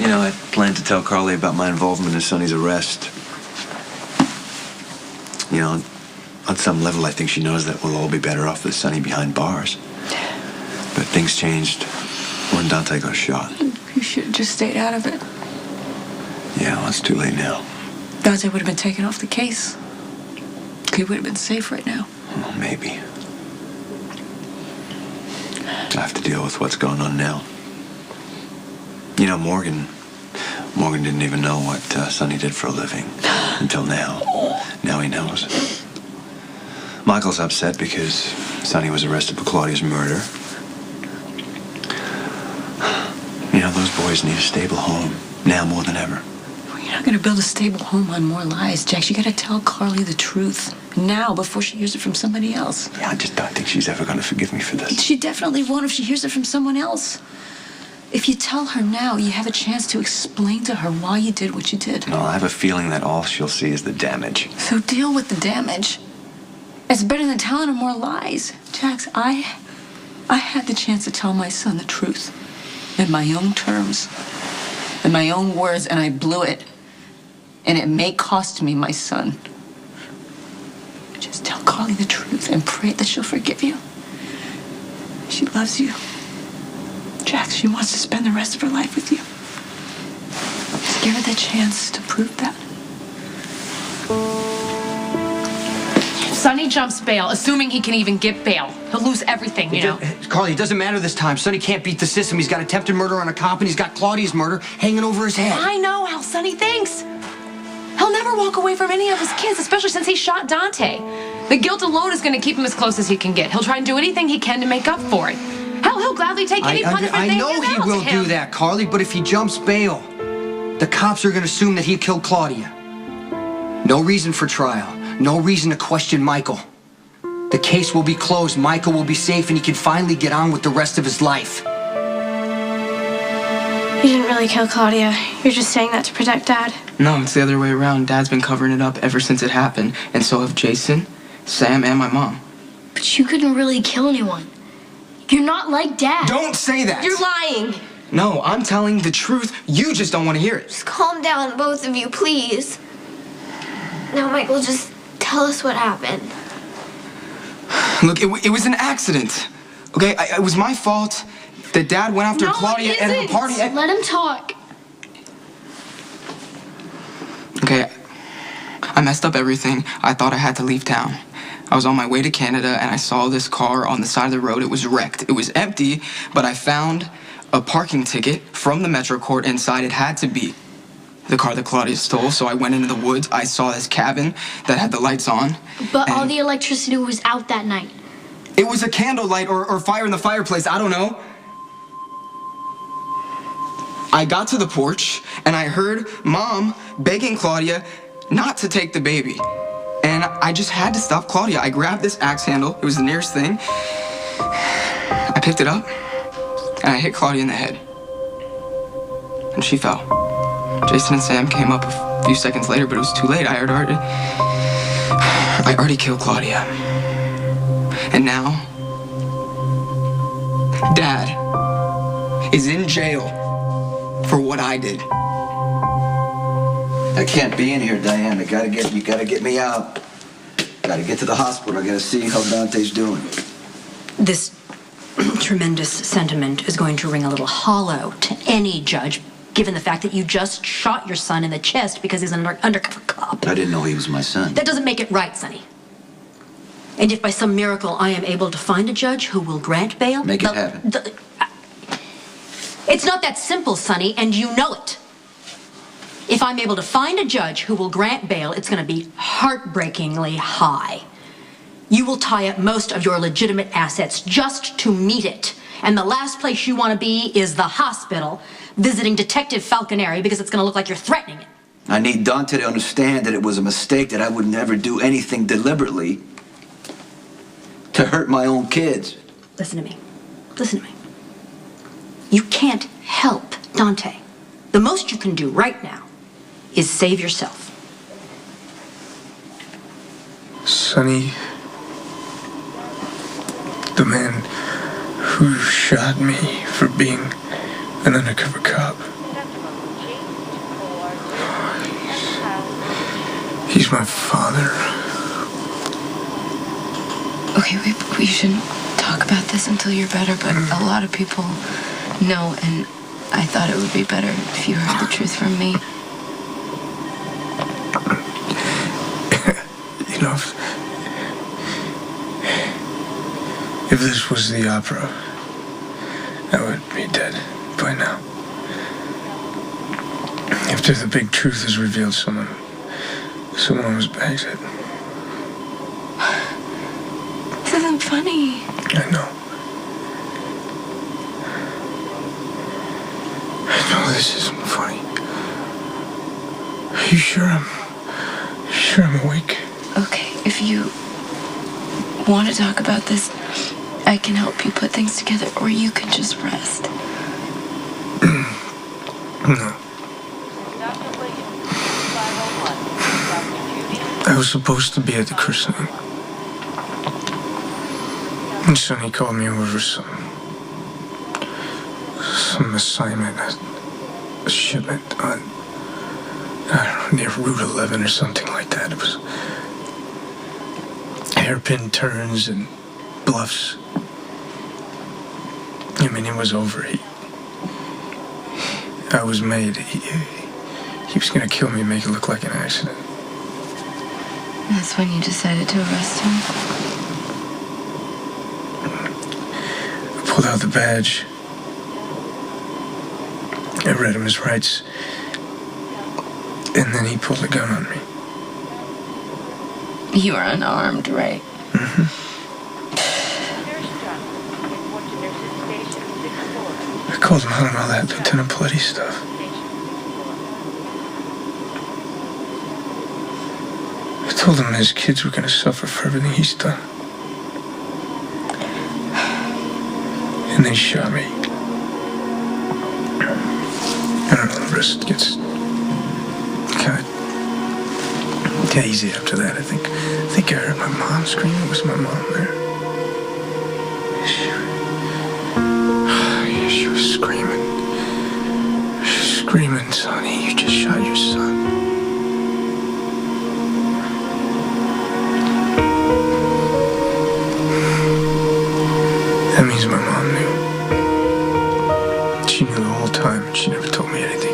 You know, I planned to tell Carly about my involvement in Sonny's arrest. You know, on some level, I think she knows that we'll all be better off with Sonny behind bars. But things changed when Dante got shot. You should have just stayed out of it. Yeah, well, it's too late now. Dante would have been taken off the case. He would have been safe right now. Well, maybe. I have to deal with what's going on now. You know, Morgan didn't even know what Sonny did for a living until now. Now he knows. Michael's upset because Sonny was arrested for Claudia's murder. You know, those boys need a stable home now more than ever. Well, you're not going to build a stable home on more lies, Jax. You got to tell Carly the truth now before she hears it from somebody else. Yeah, I just don't think she's ever going to forgive me for this. She definitely won't if she hears it from someone else. If you tell her now, you have a chance to explain to her why you did what you did. No, I have a feeling that all she'll see is the damage. So deal with the damage. It's better than telling her more lies. Jax, I had the chance to tell my son the truth in my own terms, in my own words, and I blew it. And it may cost me my son. Just tell Carly the truth and pray that she'll forgive you. She loves you. Jax, she wants to spend the rest of her life with you. Just give her the chance to prove that. Sonny jumps bail, assuming he can even get bail. He'll lose everything, you know. Carly, it doesn't matter this time. Sonny can't beat the system. He's got attempted murder on a cop, and he's got Claudia's murder hanging over his head. I know how Sonny thinks. He'll never walk away from any of his kids, especially since he shot Dante. The guilt alone is going to keep him as close as he can get. He'll try and do anything he can to make up for it. Hell, he'll gladly take any punishment they I know give he out will to him. do that, Carly, but if he jumps bail, the cops are going to assume that he killed Claudia. No reason for trial. No reason to question Michael. The case will be closed, Michael will be safe, and he can finally get on with the rest of his life. You didn't really kill Claudia. You're just saying that to protect Dad. No, it's the other way around. Dad's been covering it up ever since it happened. And so have Jason, Sam, and my mom. But you couldn't really kill anyone. You're not like Dad. Don't say that! You're lying. No, I'm telling the truth. You just don't want to hear it. Just calm down, both of you, please. Now, Michael, just tell us what happened. Look, it was an accident. Okay, it was my fault that Dad went after Claudia at her party. Let him talk. Okay, I messed up everything. I thought I had to leave town. I was on my way to Canada, and I saw this car on the side of the road. It was wrecked. It was empty, but I found a parking ticket from the Metro Court inside. It had to be the car that Claudia stole, so I went into the woods. I saw this cabin that had the lights on. But all the electricity was out that night. It was a candlelight or fire in the fireplace. I don't know. I got to the porch, and I heard Mom begging Claudia not to take the baby. And I just had to stop Claudia. I grabbed this axe handle. It was the nearest thing. I picked it up, and I hit Claudia in the head. And she fell. Jason and Sam came up a few seconds later, but it was too late. I already killed Claudia. And now, Dad is in jail for what I did. I can't be in here, Diane. You gotta get me out. Gotta get to the hospital. I gotta see how Dante's doing. This tremendous sentiment is going to ring a little hollow to any judge, given the fact that you just shot your son in the chest because he's an undercover cop. I didn't know he was my son. That doesn't make it right, Sonny. And if by some miracle I am able to find a judge who will grant bail... Make it happen. It's not that simple, Sonny, and you know it. If I'm able to find a judge who will grant bail, it's going to be heartbreakingly high. You will tie up most of your legitimate assets just to meet it. And the last place you want to be is the hospital, visiting Detective Falconeri because it's going to look like you're threatening it. I need Dante to understand that it was a mistake, that I would never do anything deliberately to hurt my own kids. Listen to me. Listen to me. You can't help Dante. The most you can do right now is save yourself. Sonny, the man who shot me for being an undercover cop, He's my father. Okay, we shouldn't talk about this until you're better, but a lot of people know, and I thought it would be better if you heard the truth from me. You know, if this was the opera, I would be dead by now. After the big truth is revealed, someone was bags it. This isn't funny. I know. No, this isn't funny. Are you sure I'm awake? Okay, if you want to talk about this, I can help you put things together, or you can just rest. No. I was supposed to be at the christening. And Sonny called me over for some assignment, a shipment on, I don't know, near Route 11 or something like that. It was hairpin turns and bluffs. I mean, it was over. I was made. He was gonna kill me and make it look like an accident. That's when you decided to arrest him? I pulled out the badge. I read him his rights. And then he pulled a gun on me. You were unarmed, right? Mm-hmm. I called him out on all that Lieutenant Bloody stuff. I told him his kids were gonna suffer for everything he's done. And they shot me. I don't know, the rest gets kind of easy after that. I think I heard my mom screaming. Was my mom there? She was screaming. She was screaming, Sonny, you just shot your son. That means my mom knew. She knew the whole time, and she never told me anything.